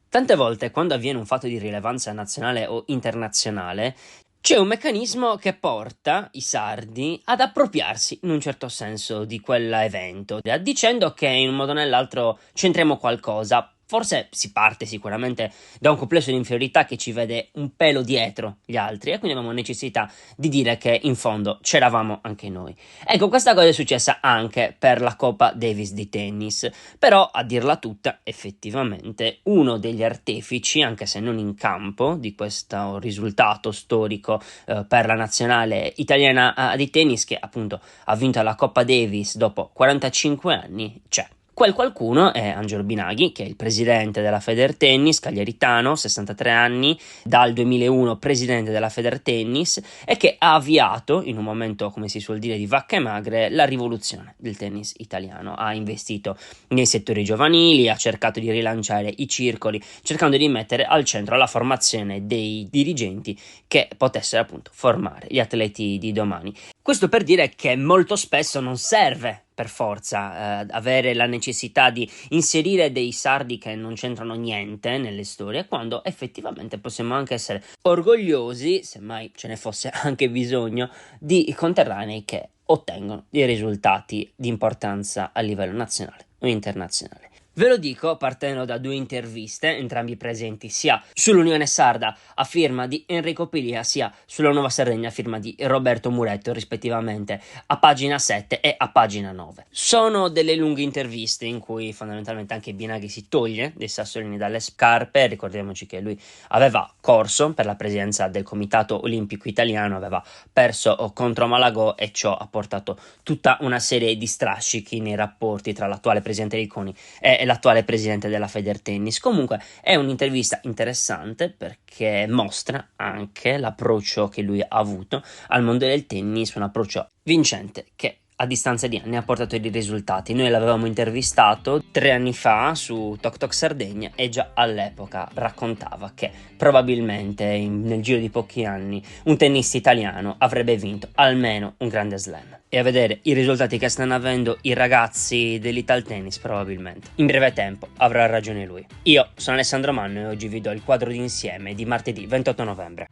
Tante volte quando avviene un fatto di rilevanza nazionale o internazionale, c'è un meccanismo che porta i sardi ad appropriarsi in un certo senso di quell'evento, dicendo che in un modo o nell'altro c'entriamo qualcosa. Forse si parte sicuramente da un complesso di inferiorità che ci vede un pelo dietro gli altri e quindi abbiamo necessità di dire che in fondo c'eravamo anche noi. Ecco, questa cosa è successa anche per la Coppa Davis di tennis. Però, a dirla tutta, effettivamente uno degli artefici, anche se non in campo, di questo risultato storico per la nazionale italiana di tennis, che appunto ha vinto la Coppa Davis dopo 45 anni, c'è. Quel qualcuno è Angelo Binaghi, che è il presidente della Federtennis, cagliaritano, 63 anni, dal 2001 presidente della Federtennis, e che ha avviato, in un momento, come si suol dire, di vacche magre, la rivoluzione del tennis italiano. Ha investito nei settori giovanili, ha cercato di rilanciare i circoli, cercando di mettere al centro la formazione dei dirigenti che potessero appunto formare gli atleti di domani. Questo per dire che molto spesso non serve per forza avere la necessità di inserire dei sardi che non c'entrano niente nelle storie, quando effettivamente possiamo anche essere orgogliosi, semmai ce ne fosse anche bisogno, di conterranei che ottengono dei risultati di importanza a livello nazionale o internazionale. Ve lo dico partendo da due interviste, entrambi presenti sia sull'Unione Sarda a firma di Enrico Pilia, sia sulla Nuova Sardegna a firma di Roberto Muretto, rispettivamente a pagina 7 e a pagina 9. Sono delle lunghe interviste in cui fondamentalmente anche Binaghi si toglie dei sassolini dalle scarpe. Ricordiamoci che lui aveva corso per la presidenza del Comitato Olimpico Italiano, aveva perso contro Malagò e ciò ha portato tutta una serie di strascichi nei rapporti tra l'attuale presidente Ricconi e l'attuale presidente della Federtennis. Comunque è un'intervista interessante perché mostra anche l'approccio che lui ha avuto al mondo del tennis, un approccio vincente che a distanza di anni ha portato dei risultati. Noi l'avevamo intervistato 3 anni fa su Tok Tok Sardegna e già all'epoca raccontava che probabilmente nel giro di pochi anni un tennista italiano avrebbe vinto almeno un grande slam. E a vedere i risultati che stanno avendo i ragazzi dell'Ital Tennis, probabilmente in breve tempo avrà ragione lui. Io sono Alessandro Manno e oggi vi do il quadro d'insieme di martedì 28 novembre.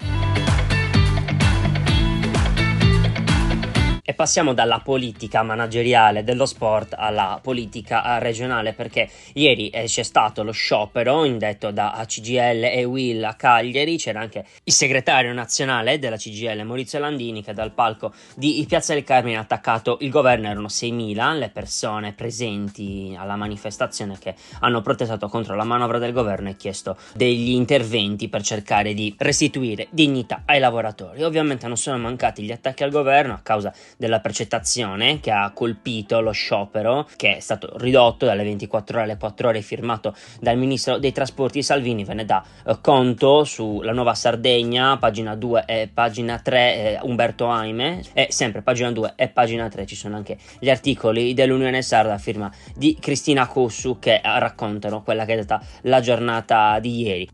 E passiamo dalla politica manageriale dello sport alla politica regionale, perché ieri c'è stato lo sciopero indetto da CGIL e UIL a Cagliari. C'era anche il segretario nazionale della CGIL Maurizio Landini, che dal palco di Piazza del Carmine ha attaccato il governo. Erano 6.000 le persone presenti alla manifestazione che hanno protestato contro la manovra del governo e chiesto degli interventi per cercare di restituire dignità ai lavoratori. Ovviamente non sono mancati gli attacchi al governo a causa della precettazione che ha colpito lo sciopero, che è stato ridotto dalle 24 ore alle 4 ore, firmato dal ministro dei trasporti Salvini. Ve ne dà conto sulla Nuova Sardegna, pagina 2 e pagina 3, Umberto Aime, e sempre pagina 2 e pagina 3 ci sono anche gli articoli dell'Unione Sarda a firma di Cristina Cossu che raccontano quella che è stata la giornata di ieri.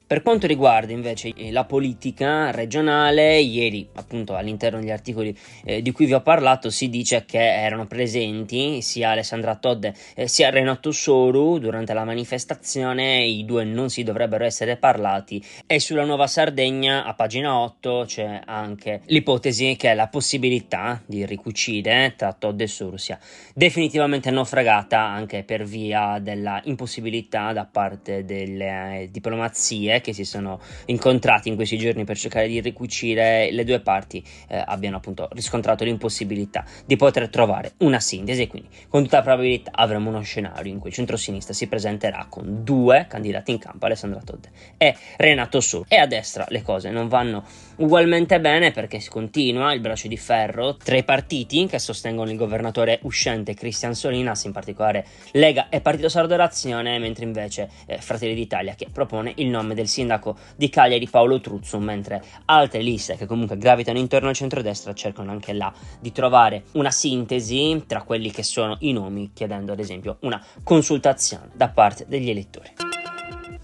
Per quanto riguarda invece la politica regionale, ieri appunto all'interno degli articoli di cui vi ho parlato si dice che erano presenti sia Alessandra Todde sia Renato Soru durante la manifestazione. I due non si dovrebbero essere parlati, e sulla Nuova Sardegna a pagina 8 c'è anche l'ipotesi che la possibilità di ricucire tra Todde e Soru sia definitivamente naufragata, anche per via della impossibilità da parte delle diplomazie che si sono incontrati in questi giorni per cercare di ricucire. Le due parti abbiano appunto riscontrato l'impossibilità di poter trovare una sintesi, e quindi con tutta probabilità avremo uno scenario in cui il centrosinistra si presenterà con due candidati in campo, Alessandra Todde e Renato Soru. E a destra le cose non vanno ugualmente bene, perché si continua il braccio di ferro tra i partiti che sostengono il governatore uscente Cristian Solinas, in particolare Lega e Partito Sardo d'Azione, mentre invece Fratelli d'Italia che propone il nome del sindaco di Cagliari Paolo Truzzu, mentre altre liste che comunque gravitano intorno al centrodestra cercano anche là di trovare una sintesi tra quelli che sono i nomi, chiedendo ad esempio una consultazione da parte degli elettori.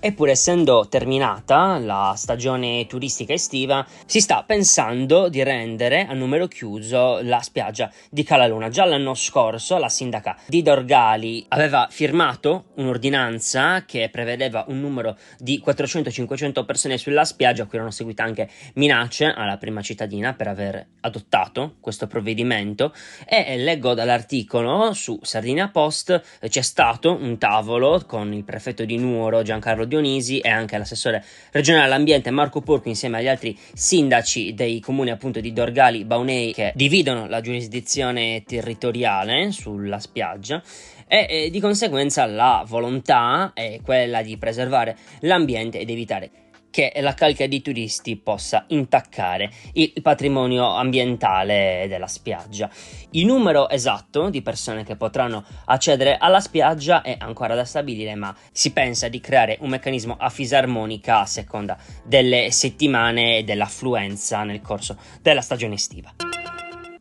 Eppur essendo terminata la stagione turistica estiva, si sta pensando di rendere a numero chiuso la spiaggia di Cala Luna. Già l'anno scorso la sindaca di Dorgali aveva firmato un'ordinanza che prevedeva un numero di 400-500 persone sulla spiaggia, a cui erano seguite anche minacce alla prima cittadina per aver adottato questo provvedimento. E leggo dall'articolo su Sardinia Post, c'è stato un tavolo con il prefetto di Nuoro Giancarlo Dionisi e anche l'assessore regionale all'ambiente Marco Porco, insieme agli altri sindaci dei comuni appunto di Dorgali, Baunei, che dividono la giurisdizione territoriale sulla spiaggia, e di conseguenza la volontà è quella di preservare l'ambiente ed evitare che la calca di turisti possa intaccare il patrimonio ambientale della spiaggia. Il numero esatto di persone che potranno accedere alla spiaggia è ancora da stabilire, ma si pensa di creare un meccanismo a fisarmonica a seconda delle settimane e dell'affluenza nel corso della stagione estiva.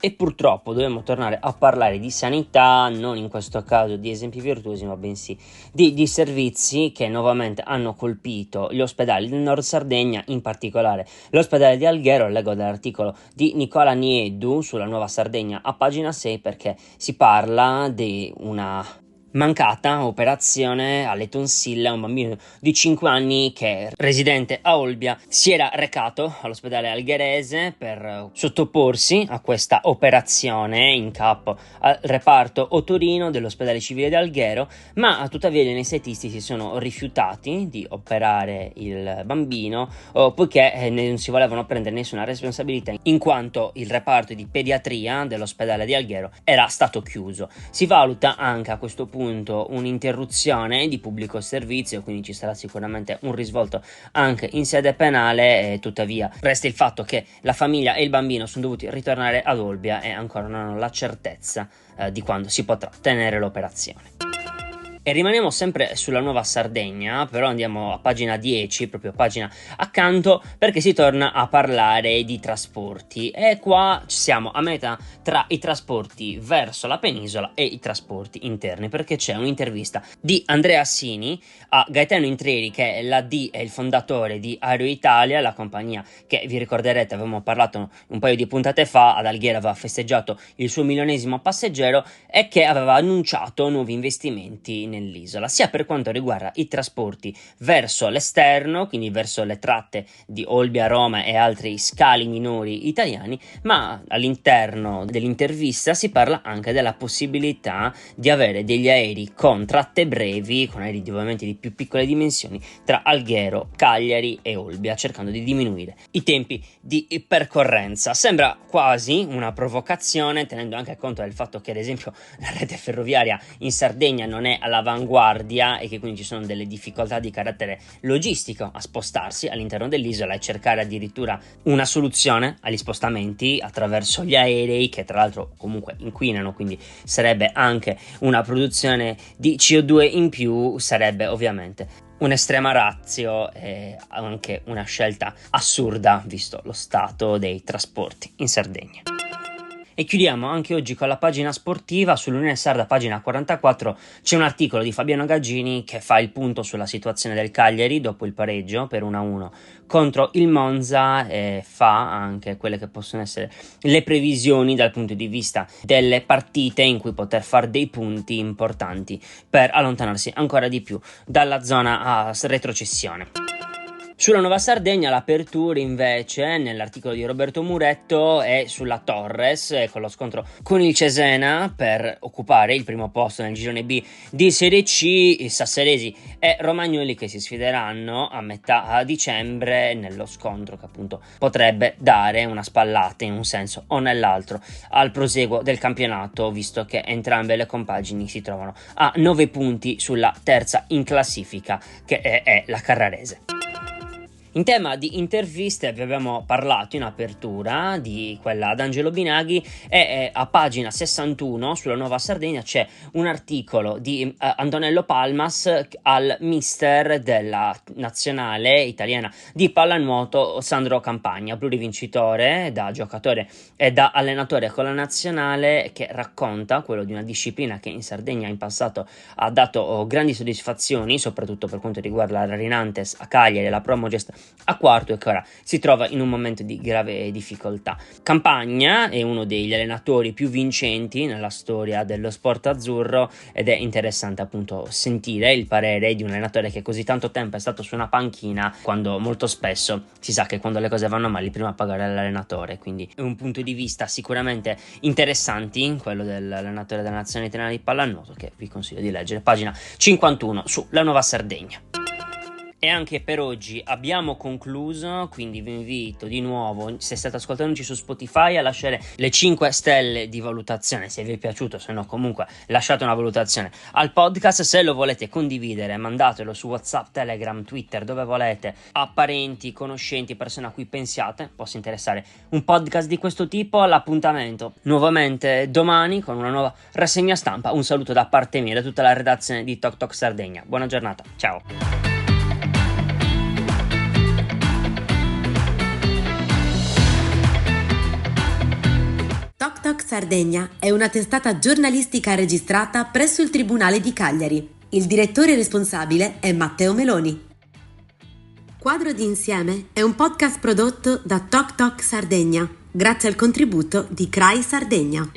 E purtroppo dobbiamo tornare a parlare di sanità, non in questo caso di esempi virtuosi, ma bensì di disservizi che nuovamente hanno colpito gli ospedali del Nord Sardegna, in particolare l'ospedale di Alghero. Leggo dall'articolo di Nicola Nieddu sulla Nuova Sardegna a pagina 6, perché si parla di una mancata operazione alle tonsille a un bambino di 5 anni che, residente a Olbia, si era recato all'ospedale algherese per sottoporsi a questa operazione in capo al reparto otorino dell'ospedale civile di Alghero, ma tuttavia gli anestetisti si sono rifiutati di operare il bambino poiché non si volevano prendere nessuna responsabilità, in quanto il reparto di pediatria dell'ospedale di Alghero era stato chiuso. Si valuta anche a questo punto un'interruzione di pubblico servizio, quindi ci sarà sicuramente un risvolto anche in sede penale. Tuttavia resta il fatto che la famiglia e il bambino sono dovuti ritornare ad Olbia e ancora non hanno la certezza di quando si potrà tenere l'operazione. E rimaniamo sempre sulla Nuova Sardegna, però andiamo a pagina 10, proprio pagina accanto, perché si torna a parlare di trasporti, e qua siamo a metà tra i trasporti verso la penisola e i trasporti interni, perché c'è un'intervista di Andrea Assini a Gaetano Intrieri, che è l'AD e il fondatore di Aero Italia, la compagnia che, vi ricorderete, avevamo parlato un paio di puntate fa, ad Alghero aveva festeggiato il suo milionesimo passeggero e che aveva annunciato nuovi investimenti nell'isola, sia per quanto riguarda i trasporti verso l'esterno, quindi verso le tratte di Olbia, Roma e altri scali minori italiani, ma all'interno dell'intervista si parla anche della possibilità di avere degli aerei con tratte brevi, con aerei ovviamente di più piccole dimensioni, tra Alghero, Cagliari e Olbia, cercando di diminuire i tempi di percorrenza. Sembra quasi una provocazione, tenendo anche conto del fatto che, ad esempio, la rete ferroviaria in Sardegna non è all'avanguardia e che quindi ci sono delle difficoltà di carattere logistico a spostarsi all'interno dell'isola, e cercare addirittura una soluzione agli spostamenti attraverso gli aerei, che tra l'altro comunque inquinano, quindi sarebbe anche una produzione di CO2 in più, sarebbe ovviamente un'estrema ratio e anche una scelta assurda visto lo stato dei trasporti in Sardegna. E chiudiamo anche oggi con la pagina sportiva. Sull'Unione Sarda, pagina 44, c'è un articolo di Fabiano Gaggini che fa il punto sulla situazione del Cagliari dopo il pareggio per 1-1 contro il Monza, e fa anche quelle che possono essere le previsioni dal punto di vista delle partite in cui poter fare dei punti importanti per allontanarsi ancora di più dalla zona a retrocessione. Sulla Nuova Sardegna l'apertura invece, nell'articolo di Roberto Muretto, è sulla Torres, con lo scontro con il Cesena per occupare il primo posto nel girone B di Serie C. I sasseresi e romagnoli che si sfideranno a metà dicembre nello scontro che appunto potrebbe dare una spallata in un senso o nell'altro al proseguo del campionato, visto che entrambe le compagini si trovano a 9 punti sulla terza in classifica, che è la Carrarese. In tema di interviste vi abbiamo parlato in apertura di quella ad Angelo Binaghi e a pagina 61 sulla Nuova Sardegna c'è un articolo di Antonello Palmas al mister della nazionale italiana di pallanuoto Sandro Campagna, plurivincitore da giocatore e da allenatore con la nazionale, che racconta quello di una disciplina che in Sardegna in passato ha dato grandi soddisfazioni, soprattutto per quanto riguarda la Rinantes a Cagliari e la Promogest a Quartu, e che ora si trova in un momento di grave difficoltà. Campagna è uno degli allenatori più vincenti nella storia dello sport azzurro ed è interessante appunto sentire il parere di un allenatore che così tanto tempo è stato su una panchina, quando molto spesso si sa che quando le cose vanno male prima pagare l'allenatore, quindi è un punto di vista sicuramente interessanti quello dell'allenatore della nazionale italiana di pallanuoto, che vi consiglio di leggere, pagina 51 su La Nuova Sardegna. E anche per oggi abbiamo concluso, quindi vi invito di nuovo, se state ascoltandoci su Spotify, a lasciare le 5 stelle di valutazione se vi è piaciuto, se no comunque lasciate una valutazione al podcast. Se lo volete condividere, mandatelo su WhatsApp, Telegram, Twitter, dove volete, a parenti, conoscenti, persone a cui pensiate possa interessare un podcast di questo tipo. L'appuntamento nuovamente domani con una nuova rassegna stampa. Un saluto da parte mia e da tutta la redazione di Tok Tok Sardegna. Buona giornata, ciao! Tok Tok Sardegna è una testata giornalistica registrata presso il Tribunale di Cagliari. Il direttore responsabile è Matteo Meloni. Quadro d'Insieme è un podcast prodotto da Tok Tok Sardegna, grazie al contributo di CRAI Sardegna.